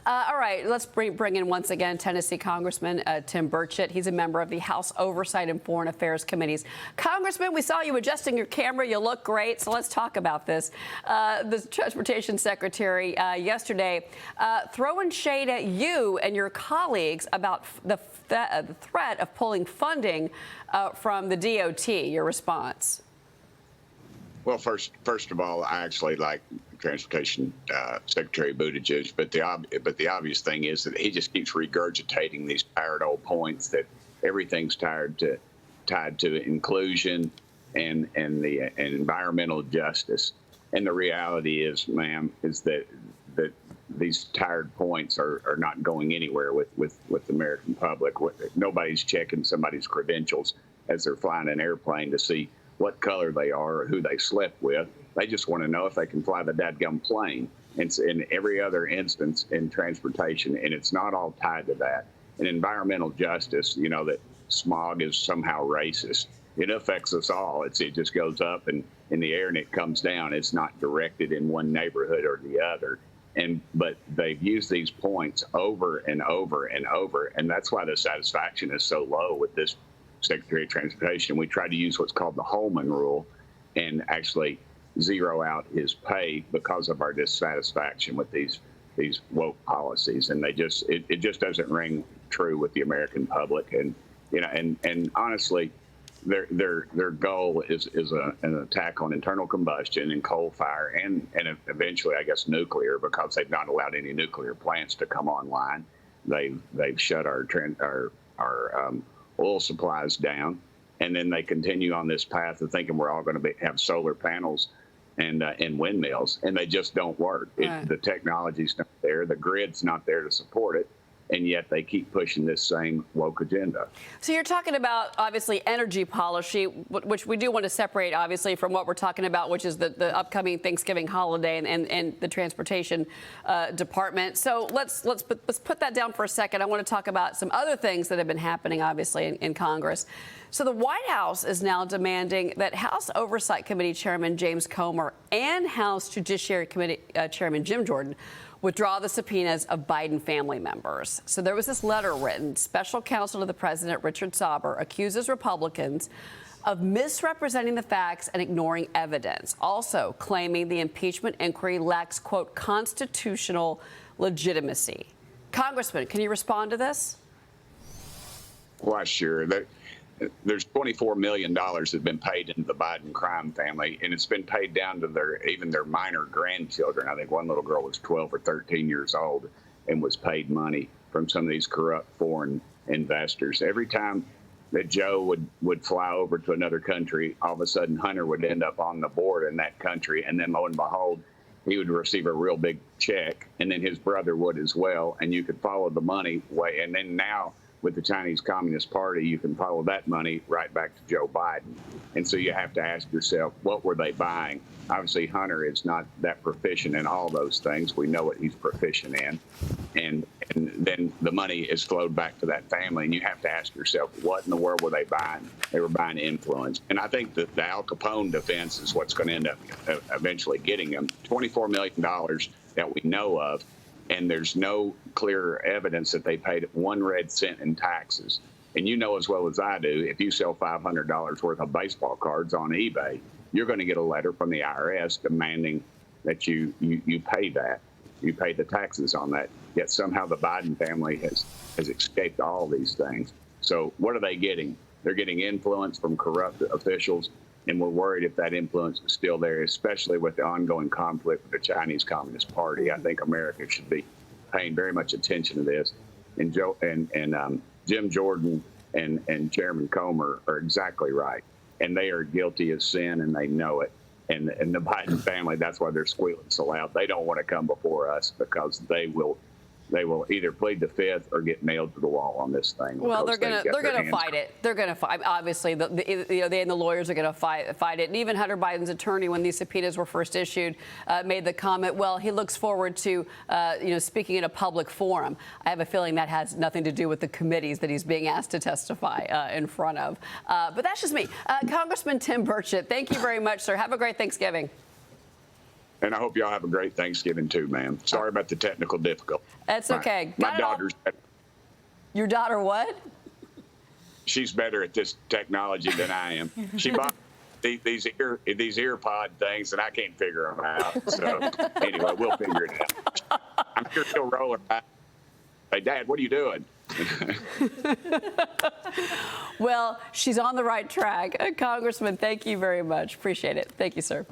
All right, let's bring in once again Tennessee Congressman Tim Burchett. He's a member of the House Oversight and Foreign Affairs Committees. Congressman, we saw you adjusting your camera. You look great, so let's talk about this. The Transportation Secretary yesterday throwing shade at you and your colleagues about the threat of pulling funding from the DOT. Your response? Well, first of all, I actually like Transportation Secretary Buttigieg, but the obvious thing is that he just keeps regurgitating these tired old points that everything's tied to inclusion and environmental justice. And the reality is, ma'am, is that these tired points are not going anywhere with the American public. Nobody's checking somebody's credentials as they're flying an airplane to see what color they are or who they slept with. They just want to know if they can fly the dadgum plane. It's in every other instance in transportation, and it's not all tied to that. And environmental justice, you know, that smog is somehow racist. It affects us all. It just goes up in the air and it comes down. It's not directed in one neighborhood or the other. But they've used these points over and over and over, and that's why the satisfaction is so low with this Secretary of Transportation. We tried to use what's called the Holman rule and actually zero out his pay because of our dissatisfaction with these woke policies, and it just doesn't ring true with the American public. And you know, and honestly, their goal is an attack on internal combustion and coal fire and eventually, I guess, nuclear, because they've not allowed any nuclear plants to come online. They've shut our oil supplies down, and then they continue on this path of thinking we're all going to have solar panels and windmills, and they just don't work. The technology's not there, the grid's not there to support it, and yet they keep pushing this same woke agenda. So you're talking about, obviously, energy policy, which we do want to separate, obviously, from what we're talking about, which is the upcoming Thanksgiving holiday and the Transportation Department. So let's put that down for a second. I want to talk about some other things that have been happening, obviously, in Congress. So the White House is now demanding that House Oversight Committee Chairman James Comer and House Judiciary Committee Chairman Jim Jordan withdraw the subpoenas of Biden family members. So there was this letter written. Special counsel to the president, Richard Sauber, accuses Republicans of misrepresenting the facts and ignoring evidence, also claiming the impeachment inquiry lacks, quote, constitutional legitimacy. Congressman, can you respond to this? Why, sure. There's $24 million that's been paid into the Biden crime family, and it's been paid down to even their minor grandchildren. I think one little girl was 12 or 13 years old and was paid money from some of these corrupt foreign investors. Every time that Joe would fly over to another country, all of a sudden Hunter would end up on the board in that country, and then lo and behold, he would receive a real big check, and then his brother would as well, and you could follow the money way. And then now, with the Chinese Communist Party, you can follow that money right back to Joe Biden. And so you have to ask yourself, what were they buying? Obviously, Hunter is not that proficient in all those things. We know what he's proficient in. And then the money is flowed back to that family, and you have to ask yourself, what in the world were they buying? They were buying influence. And I think that the Al Capone defense is what's going to end up eventually getting them. $24 million that we know of, and there's no clear evidence that they paid 1 red cent in taxes. And you know as well as I do, if you sell $500 worth of baseball cards on eBay, you're going to get a letter from the IRS demanding that you pay that. You pay the taxes on that. Yet somehow the Biden family has escaped all these things. So what are they getting? They're getting influence from corrupt officials, and we're worried if that influence is still there, especially with the ongoing conflict with the Chinese Communist Party. I think America should be paying very much attention to this. And Jim Jordan and Chairman Comer are exactly right, and they are guilty of sin, and they know it. And the Biden family, that's why they're squealing so loud. They don't want to come before us because they will either plead the fifth or get nailed to the wall on this thing. Well, they're gonna fight it. They're gonna fight. Obviously, they and the lawyers are gonna fight it. And even Hunter Biden's attorney, when these subpoenas were first issued, made the comment, well, he looks forward to speaking in a public forum. I have a feeling that has nothing to do with the committees that he's being asked to testify in front of. But that's just me. Congressman Tim Burchett, thank you very much, sir. Have a great Thanksgiving. And I hope y'all have a great Thanksgiving too, ma'am. Sorry about the technical difficulty. That's okay. My daughter's better. Your daughter what? She's better at this technology than I am. She bought these ear pod things, and I can't figure them out. So anyway, we'll figure it out. I'm sure she'll roll her back. Hey, Dad, what are you doing? Well, she's on the right track. Congressman, thank you very much. Appreciate it. Thank you, sir.